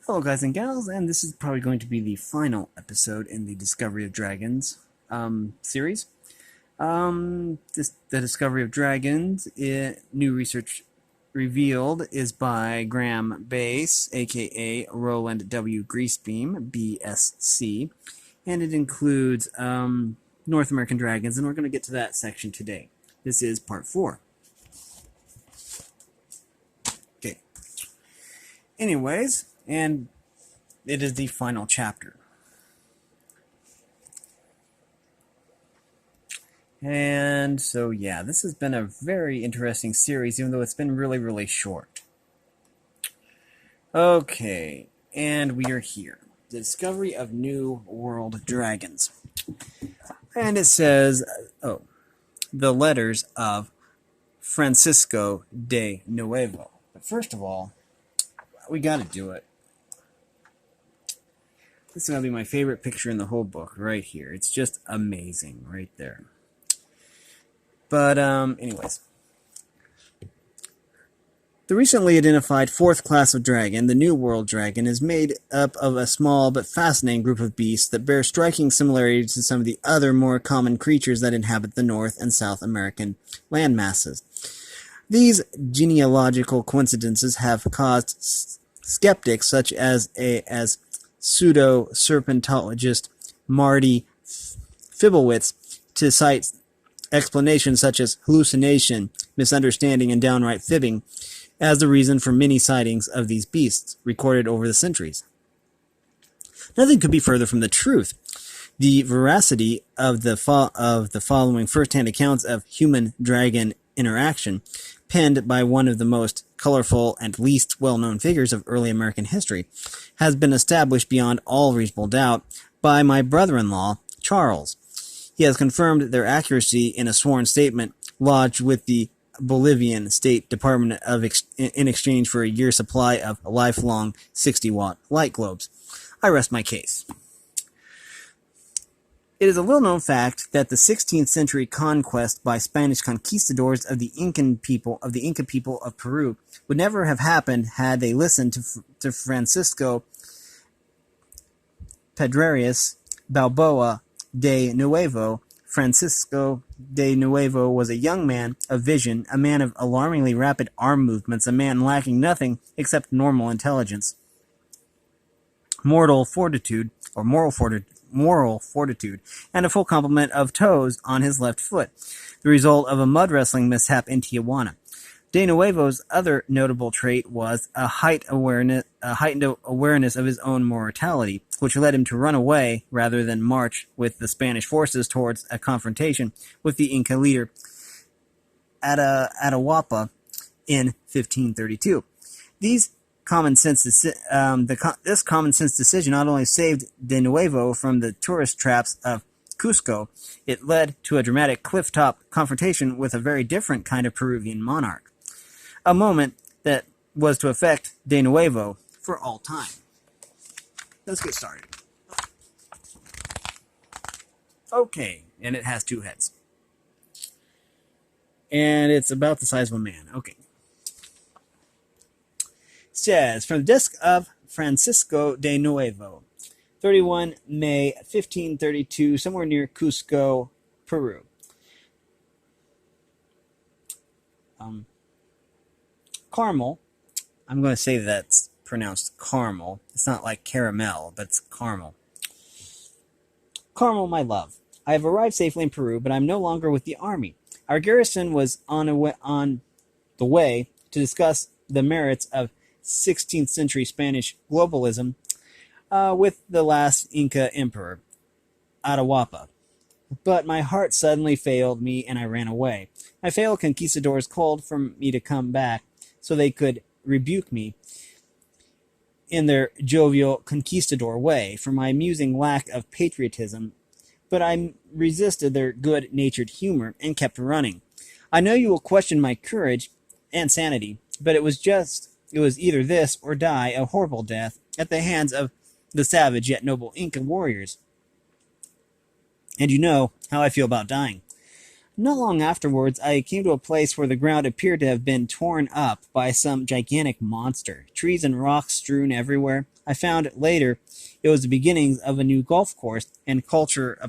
Hello guys and gals, and this is probably going to be the final episode in the Discovery of Dragons series. The Discovery of Dragons, new research revealed, is by Graeme Base, a.k.a. Rowland W. Greasebeam, BSc, and it includes North American dragons, and we're going to get to that section today. This is part 4. Okay. Anyways, and it is the final chapter. And so, yeah, this has been a very interesting series, even though it's been really, really short. Okay, and we are here. The discovery of New World dragons. And it says, the letters of Francisco de Nuevo. But first of all, we got to do it. This is going to be my favorite picture in the whole book, right here. It's just amazing, right there. But, anyways. The recently identified fourth class of dragon, the New World dragon, is made up of a small but fascinating group of beasts that bear striking similarities to some of the other more common creatures that inhabit the North and South American land masses. These genealogical coincidences have caused skeptics such as pseudo-serpentologist Marty Fibowitz to cite explanations such as hallucination, misunderstanding, and downright fibbing as the reason for many sightings of these beasts recorded over the centuries. Nothing could be further from the truth. The veracity of the following first-hand accounts of human-dragon interaction, penned by one of the most colorful and least well-known figures of early American history, has been established beyond all reasonable doubt by my brother-in-law, Charles. He has confirmed their accuracy in a sworn statement lodged with the Bolivian State Department in exchange for a year's supply of lifelong 60-watt light globes. I rest my case. It is a little-known fact that the 16th century conquest by Spanish conquistadors of the Inca people of Peru would never have happened had they listened to Francisco Pedrarias Balboa de Nuevo. Francisco de Nuevo was a young man of vision, a man of alarmingly rapid arm movements, a man lacking nothing except normal intelligence, moral fortitude, and a full complement of toes on his left foot, the result of a mud wrestling mishap in Tijuana. De Nuevo's other notable trait was a heightened awareness of his own mortality, which led him to run away rather than march with the Spanish forces towards a confrontation with the Inca leader Atahualpa in 1532. This common sense decision not only saved De Nuevo from the tourist traps of Cusco, it led to a dramatic cliff-top confrontation with a very different kind of Peruvian monarch. A moment that was to affect De Nuevo for all time. Let's get started. Okay, and it has 2 heads. And it's about the size of a man. Okay. It says, from the desk of Francisco de Nuevo, 31 May 1532, somewhere near Cusco, Peru. Caramel, I'm going to say that's pronounced caramel. It's not like caramel, but it's caramel. Caramel, my love, I have arrived safely in Peru, but I'm no longer with the army. Our garrison was on the way to discuss the merits of 16th century Spanish globalism with the last Inca emperor, Atahualpa. But my heart suddenly failed me and I ran away. My fellow conquistadors called for me to come back so they could rebuke me in their jovial conquistador way for my amusing lack of patriotism, but I resisted their good-natured humor and kept running. I know you will question my courage and sanity, but it was either this or die a horrible death at the hands of the savage yet noble Inca warriors. And you know how I feel about dying. Not long afterwards, I came to a place where the ground appeared to have been torn up by some gigantic monster. Trees and rocks strewn everywhere. I found later it was the beginnings of a new golf course and culture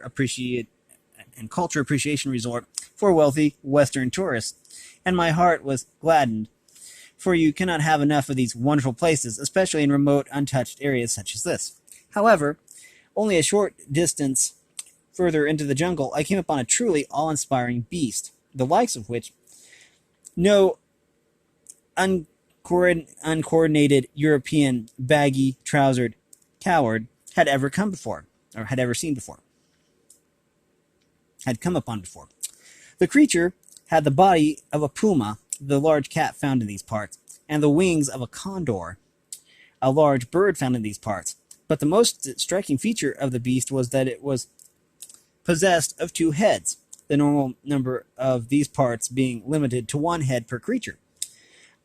appreciation resort for wealthy Western tourists. And my heart was gladdened, for you cannot have enough of these wonderful places, especially in remote, untouched areas such as this. However, only a short distance further into the jungle, I came upon a truly awe-inspiring beast, the likes of which no uncoordinated European baggy-trousered coward had ever come upon before. The creature had the body of a puma, the large cat found in these parts, and the wings of a condor, a large bird found in these parts. But the most striking feature of the beast was that it was possessed of 2 heads, the normal number of these parts being limited to 1 head per creature.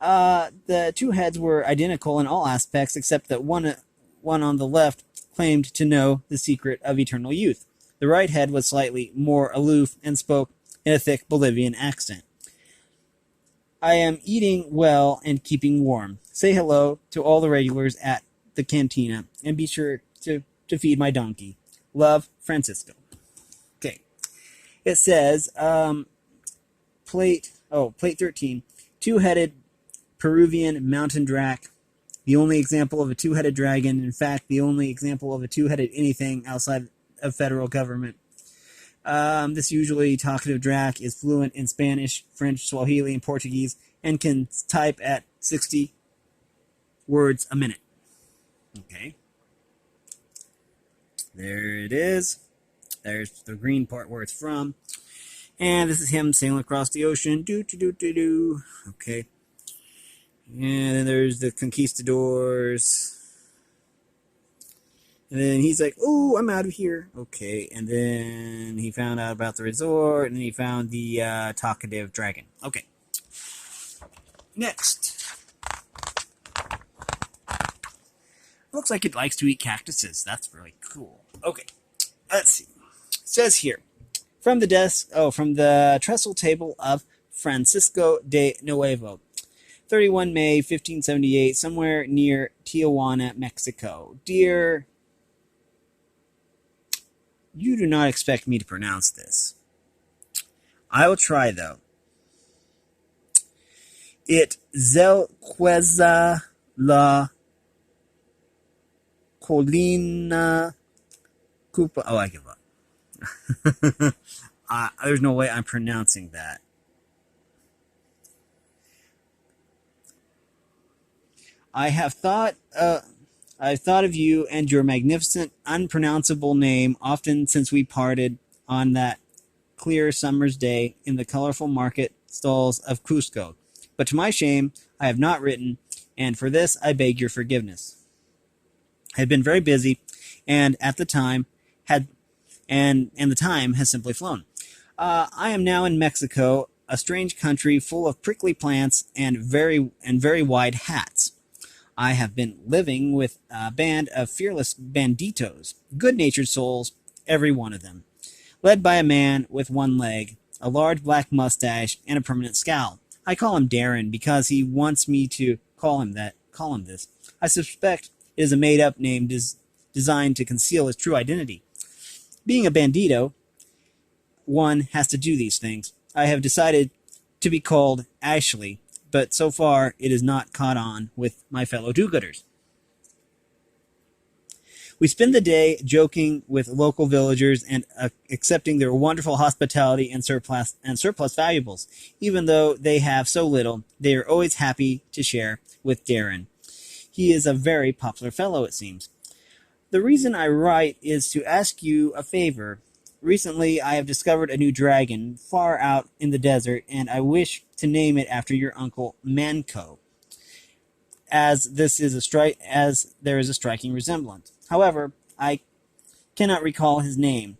The 2 heads were identical in all aspects, except that one on the left claimed to know the secret of eternal youth. The right head was slightly more aloof and spoke in a thick Bolivian accent. I am eating well and keeping warm. Say hello to all the regulars at the cantina, and be sure to feed my donkey. Love, Francisco. Okay. It says, plate 13, 2-headed Peruvian mountain drac, the only example of a 2-headed dragon, in fact, the only example of a 2-headed anything outside of federal government. This usually talkative drac is fluent in Spanish, French, Swahili, and Portuguese, and can type at 60 words a minute. Okay. There it is. There's the green part where it's from. And this is him sailing across the ocean. Okay. And then there's the conquistadors. And then he's like, oh, I'm out of here. Okay. And then he found out about the resort. And then he found the talkative dragon. Okay. Next. Looks like it likes to eat cactuses. That's really cool. Okay. Let's see. It says here, from the trestle table of Francisco de Nuevo, 31 May 1578, somewhere near Tijuana, Mexico. Dear, you do not expect me to pronounce this. I will try, though. It Zelqueza la Colina Cupa. Oh, I give up. There's no way I'm pronouncing that. I've thought of you and your magnificent, unpronounceable name often since we parted on that clear summer's day in the colorful market stalls of Cusco. But to my shame, I have not written, and for this I beg your forgiveness. I have been very busy, and the time has simply flown. I am now in Mexico, a strange country full of prickly plants and very wide hats. I have been living with a band of fearless banditos, good-natured souls, every one of them, led by a man with 1 leg, a large black mustache, and a permanent scowl. I call him Darren because he wants me to call him this. I suspect it is a made-up name designed to conceal his true identity. Being a bandito, one has to do these things. I have decided to be called Ashley, but so far it has not caught on with my fellow do-gooders. We spend the day joking with local villagers and accepting their wonderful hospitality and surplus valuables. Even though they have so little, they are always happy to share with Darren. He is a very popular fellow, it seems. The reason I write is to ask you a favor. Recently, I have discovered a new dragon far out in the desert, and I wish to name it after your uncle Manco, as there is a striking resemblance. However, I cannot recall his name.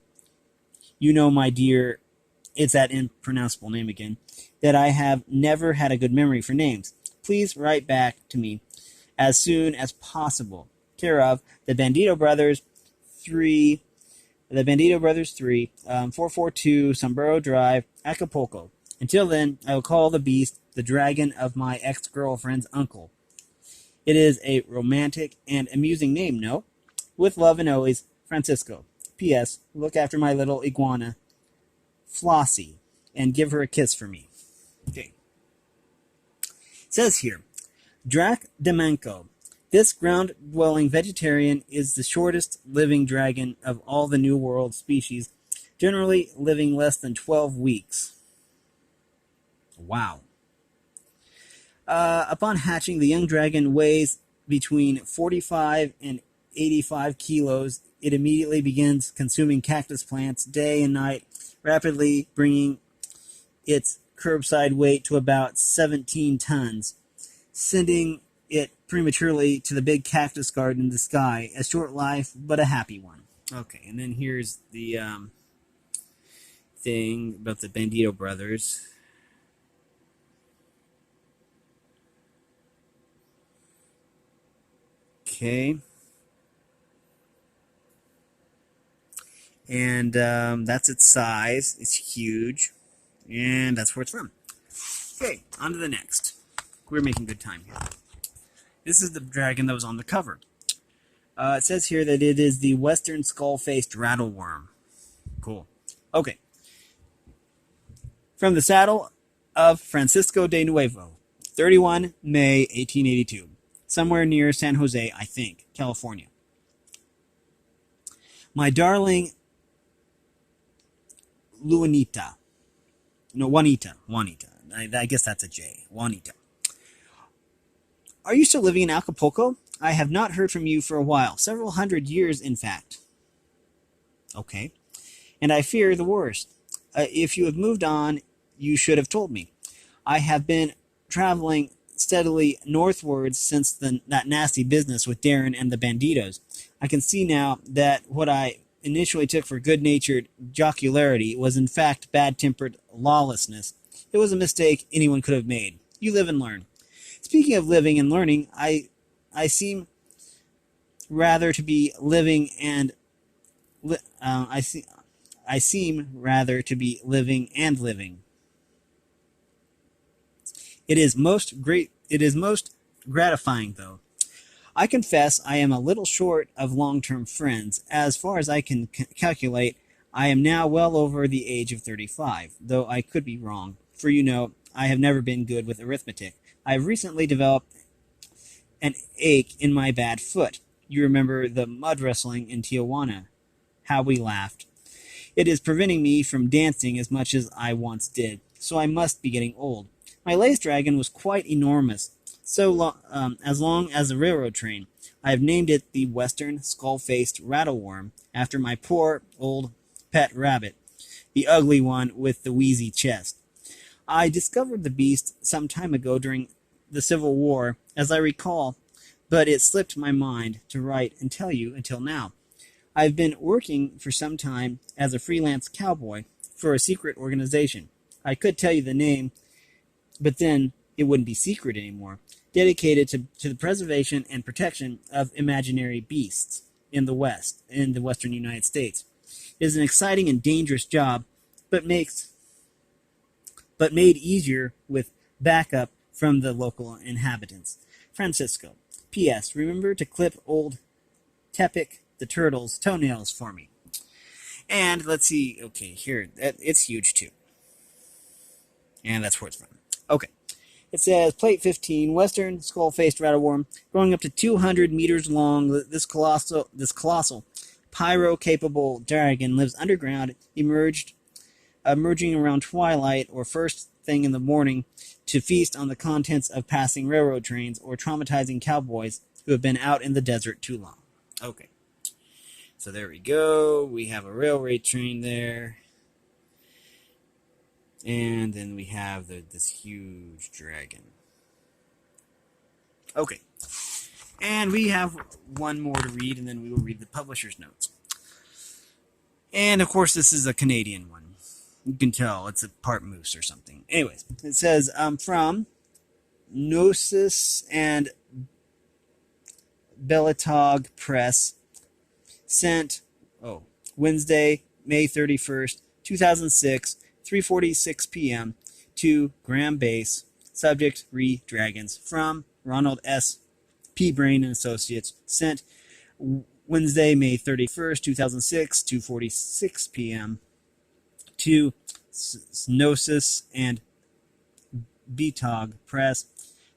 You know, my dear, it's that impronounceable name again, that I have never had a good memory for names. Please write back to me as soon as possible. Care of the Bandito Brothers, 3 The Bandito Brothers 3, 442 Sombrero Drive, Acapulco. Until then, I will call the beast the dragon of my ex-girlfriend's uncle. It is a romantic and amusing name, no? With love and always, Francisco. P.S. Look after my little iguana, Flossie, and give her a kiss for me. Okay. It says here, Draak De Manco. This ground-dwelling vegetarian is the shortest living dragon of all the New World species, generally living less than 12 weeks. Wow. Upon hatching, the young dragon weighs between 45 and 85 kilos. It immediately begins consuming cactus plants day and night, rapidly bringing its curbside weight to about 17 tons, sending it prematurely to the big cactus garden in the sky. A short life, but a happy one. Okay, and then here's the thing about the Bandito brothers. Okay. And that's its size. It's huge. And that's where it's from. Okay, on to the next. We're making good time here. This is the dragon that was on the cover. It says here that it is the western skull-faced rattleworm. Cool. Okay. From the saddle of Francisco de Nuevo, 31 May 1882. Somewhere near San Jose, I think, California. My darling Juanita. I guess that's a J. Juanita. Are you still living in Acapulco? I have not heard from you for a while. Several hundred years, in fact. Okay. And I fear the worst. If you have moved on, you should have told me. I have been traveling steadily northwards since that nasty business with Darren and the Banditos. I can see now that what I initially took for good-natured jocularity was in fact bad-tempered lawlessness. It was a mistake anyone could have made. You live and learn. Speaking of living and learning, I seem rather to be living and I seem rather to be living and living. It is most gratifying, though. I confess I am a little short of long-term friends. As far as I can calculate, I am now well over the age of 35, though I could be wrong, for you know, I have never been good with arithmetic. I have recently developed an ache in my bad foot. You remember the mud wrestling in Tijuana? How we laughed. It is preventing me from dancing as much as I once did, so I must be getting old. My latest dragon was quite enormous, as long as a railroad train. I have named it the Western Skull-Faced Rattleworm, after my poor old pet rabbit, the ugly one with the wheezy chest. I discovered the beast some time ago during the Civil War, as I recall, but it slipped my mind to write and tell you until now. I've been working for some time as a freelance cowboy for a secret organization. I could tell you the name, but then it wouldn't be secret anymore. Dedicated to the preservation and protection of imaginary beasts in the western United States. It is an exciting and dangerous job, but made easier with backup from the local inhabitants. Francisco. P.S. Remember to clip old Tepic the turtle's toenails for me. And let's see. Okay, here. It's huge too. And that's where it's from. Okay. It says, Plate 15, Western Skull-Faced Rattleworm, growing up to 200 meters long. This colossal pyro-capable dragon lives underground, emerging around twilight or first thing in the morning to feast on the contents of passing railroad trains or traumatizing cowboys who have been out in the desert too long. Okay. So there we go. We have a railway train there. And then we have this huge dragon. Okay. And we have one more to read, and then we will read the publisher's notes. And, of course, this is a Canadian one. You can tell it's a part moose or something. Anyways, it says, from Gnosis and Belatog Press, sent Wednesday, May 31st, 2006, 3:46 p.m. to Graham Base. Subject: Dragons. From Ronald S. P. Brain and Associates. Sent Wednesday, May 31st, 2006, 2:46 p.m. to Snosis and Betog Press.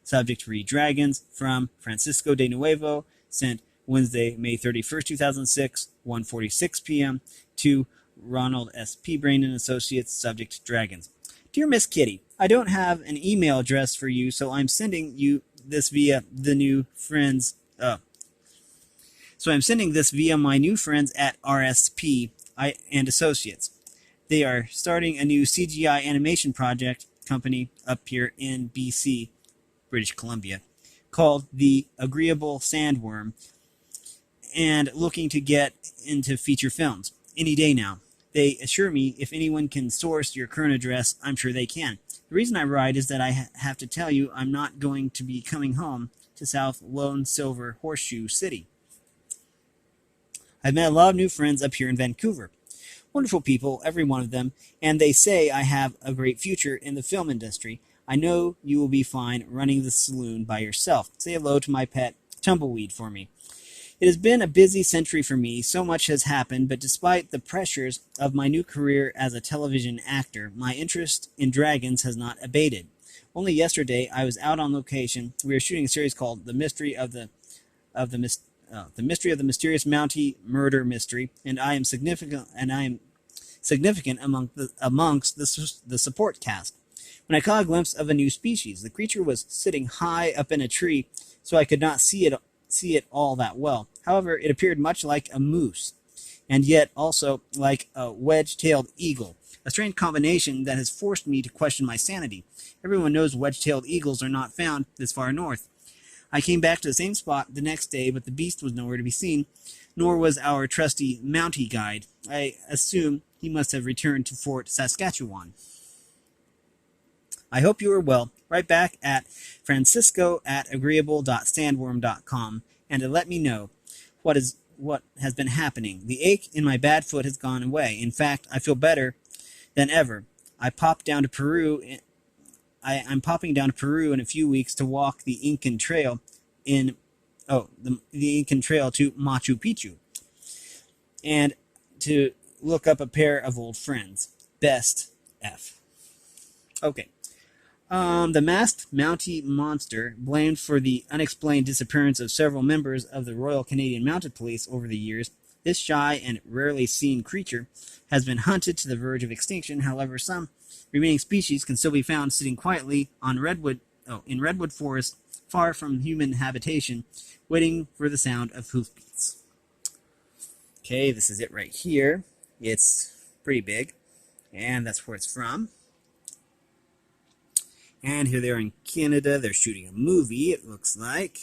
Subject: Dragons. From Francisco de Nuevo. Sent Wednesday, May 31st, 2006, 1:46 p.m. to Ronald S. P. Brain and Associates. Subject: Dragons. Dear Miss Kitty, I don't have an email address for you, so I'm sending you this via the new friends. So I'm sending this via my new friends at RSP and Associates. They are starting a new CGI animation project company up here in BC, British Columbia, called the Agreeable Sandworm, and looking to get into feature films any day now. They assure me if anyone can source your current address, I'm sure they can. The reason I write is that I have to tell you I'm not going to be coming home to South Lone Silver Horseshoe City. I've met a lot of new friends up here in Vancouver. Wonderful people, every one of them, and they say I have a great future in the film industry. I know you will be fine running the saloon by yourself. Say hello to my pet Tumbleweed for me. It has been a busy century for me. So much has happened, but despite the pressures of my new career as a television actor, my interest in dragons has not abated. Only yesterday, I was out on location. We were shooting a series called The Mystery of the Mysterious Mountie Murder Mystery, and I am significant amongst the support cast. When I caught a glimpse of a new species, the creature was sitting high up in a tree, so I could not see it all that well. However, it appeared much like a moose, and yet also like a wedge-tailed eagle, a strange combination that has forced me to question my sanity. Everyone knows wedge-tailed eagles are not found this far north. I came back to the same spot the next day, but the beast was nowhere to be seen, nor was our trusty Mountie guide. I assume he must have returned to Fort Saskatchewan. I hope you are well. Write back at francisco@agreeable.sandworm.com and to let me know what has been happening. The ache in my bad foot has gone away. In fact, I feel better than ever. I'm popping down to Peru in a few weeks to walk the Incan Trail the Incan Trail to Machu Picchu and to look up a pair of old friends. Best F. Okay. The masked Mountie monster, blamed for the unexplained disappearance of several members of the Royal Canadian Mounted Police over the years, this shy and rarely seen creature has been hunted to the verge of extinction. However, some remaining species can still be found sitting quietly in redwood forests far from human habitation, waiting for the sound of hoofbeats. Okay, this is it right here. It's pretty big, and that's where it's from. And here they are in Canada. They're shooting a movie, it looks like.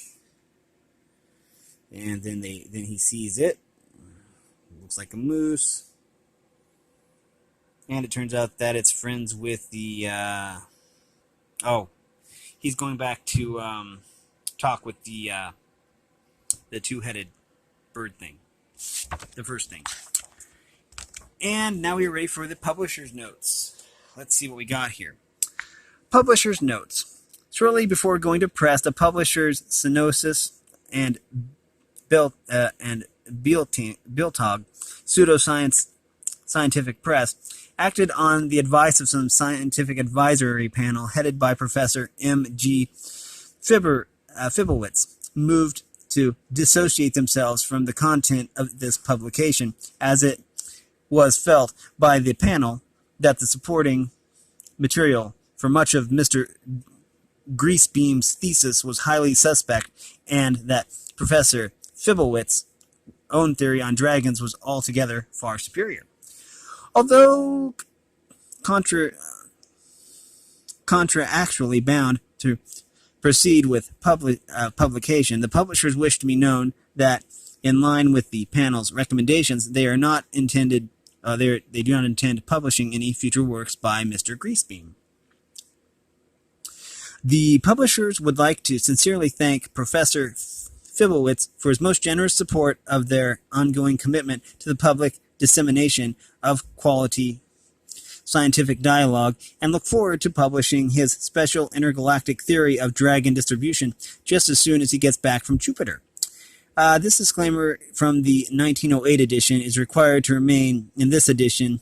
And then he sees it. Looks like a moose. And it turns out that it's friends with the... he's going back to talk with the two-headed bird thing. The first thing. And now we're ready for the publisher's notes. Let's see what we got here. Publisher's notes. Shortly before going to press, the publishers Synosis and Biltog Scientific Press acted on the advice of some scientific advisory panel headed by Professor M.G. Fibowitz, moved to dissociate themselves from the content of this publication, as it was felt by the panel that the supporting material for much of Mr. Greasebeam's thesis was highly suspect, and that Professor Fibowitz's own theory on dragons was altogether far superior. Although contractually bound to proceed with publication, the publishers wish to be known that, in line with the panel's recommendations, they do not intend publishing any future works by Mr. Greasebeam. The publishers would like to sincerely thank Professor Fibowitz for his most generous support of their ongoing commitment to the public dissemination of quality scientific dialogue, and look forward to publishing his special intergalactic theory of dragon distribution just as soon as he gets back from Jupiter. This disclaimer from the 1908 edition is required to remain in this edition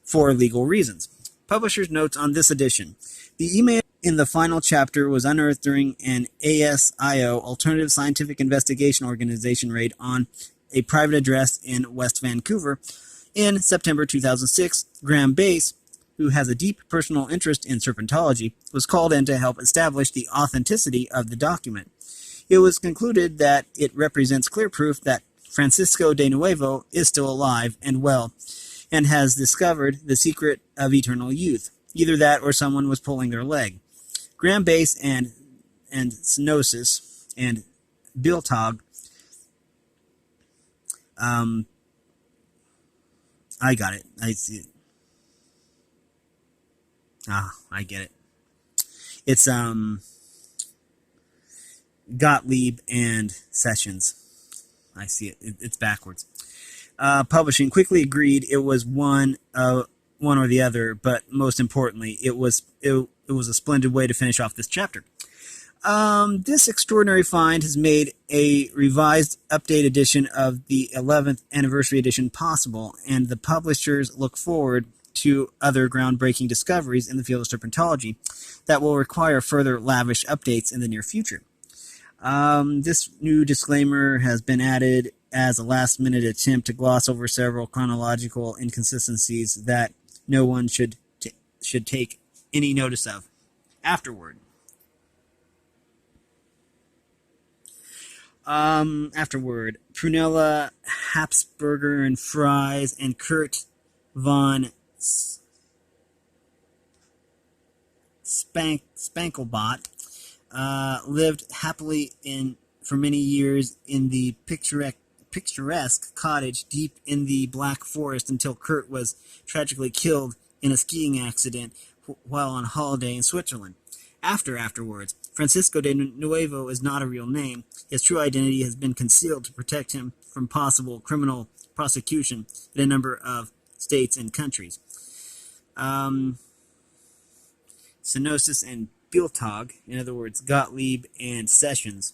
for legal reasons. Publisher's notes on this edition. The email in the final chapter was unearthed during an ASIO, Alternative Scientific Investigation Organization, raid on a private address in West Vancouver in September 2006. Graeme Base, who has a deep personal interest in serpentology, was called in to help establish the authenticity of the document. It was concluded that it represents clear proof that Francisco de Nuevo is still alive and well, and has discovered the secret of eternal youth. Either that or someone was pulling their leg. Graeme Base and Synosis and Biltog, I got it. I see it. I get it. It's Gottlieb and Sessions. I see it. It's backwards. Publishing quickly agreed it was one or the other, but most importantly, it was a splendid way to finish off this chapter. This extraordinary find has made a revised, updated edition of the 11th anniversary edition possible, and the publishers look forward to other groundbreaking discoveries in the field of serpentology that will require further lavish updates in the near future. This new disclaimer has been added as a last-minute attempt to gloss over several chronological inconsistencies that no one should take any notice of afterward. Prunella Habsburger and Fries and Kurt von Spankelbot lived happily for many years in the picturesque cottage deep in the Black Forest until Kurt was tragically killed in a skiing accident while on holiday in Switzerland. Afterwards, Francisco de Nuevo is not a real name. His true identity has been concealed to protect him from possible criminal prosecution in a number of states and countries. Synosis and Biltog, in other words, Gottlieb and Sessions,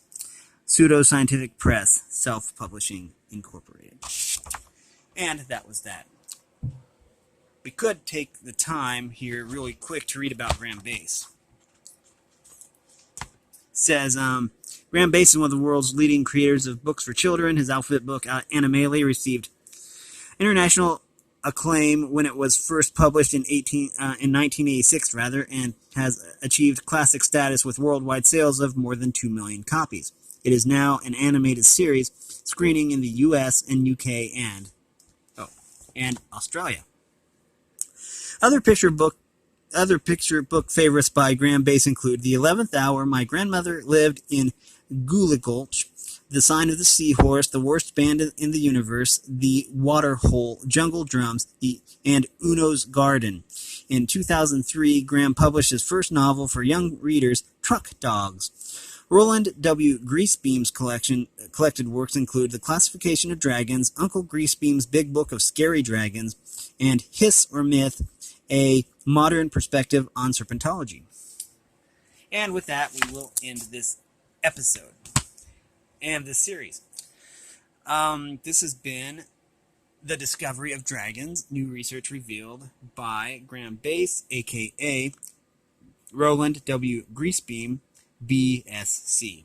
Pseudo-Scientific Press, Self-Publishing Incorporated. And that was that. We could take the time here really quick to read about Graeme Base. Says, Graeme Base is one of the world's leading creators of books for children. His alphabet book, Animale, received international acclaim when it was first published in 1986, and has achieved classic status with worldwide sales of more than 2 million copies. It is now an animated series screening in the US and UK and Australia. Other picture book favorites by Graeme Base include The 11th Hour, My Grandmother Lived in Gulligulch, The Sign of the Seahorse, The Worst Band in the Universe, The Waterhole, Jungle Drums, and Uno's Garden. In 2003, Graeme published his first novel for young readers, Truck Dogs. Rowland W. Greasebeam's collected works include The Classification of Dragons, Uncle Greasebeam's Big Book of Scary Dragons, and Hiss or Myth, a modern perspective on serpentology. And with that, we will end this episode and this series. This has been The Discovery of Dragons, new research revealed by Graeme Base, a.k.a. Rowland W. Greasebeam, BSc.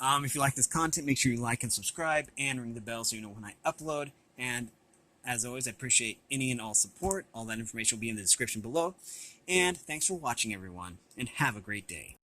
If you like this content, make sure you like and subscribe and ring the bell so you know when I upload. And as always, I appreciate any and all support. All that information will be in the description below. And thanks for watching, everyone, and have a great day.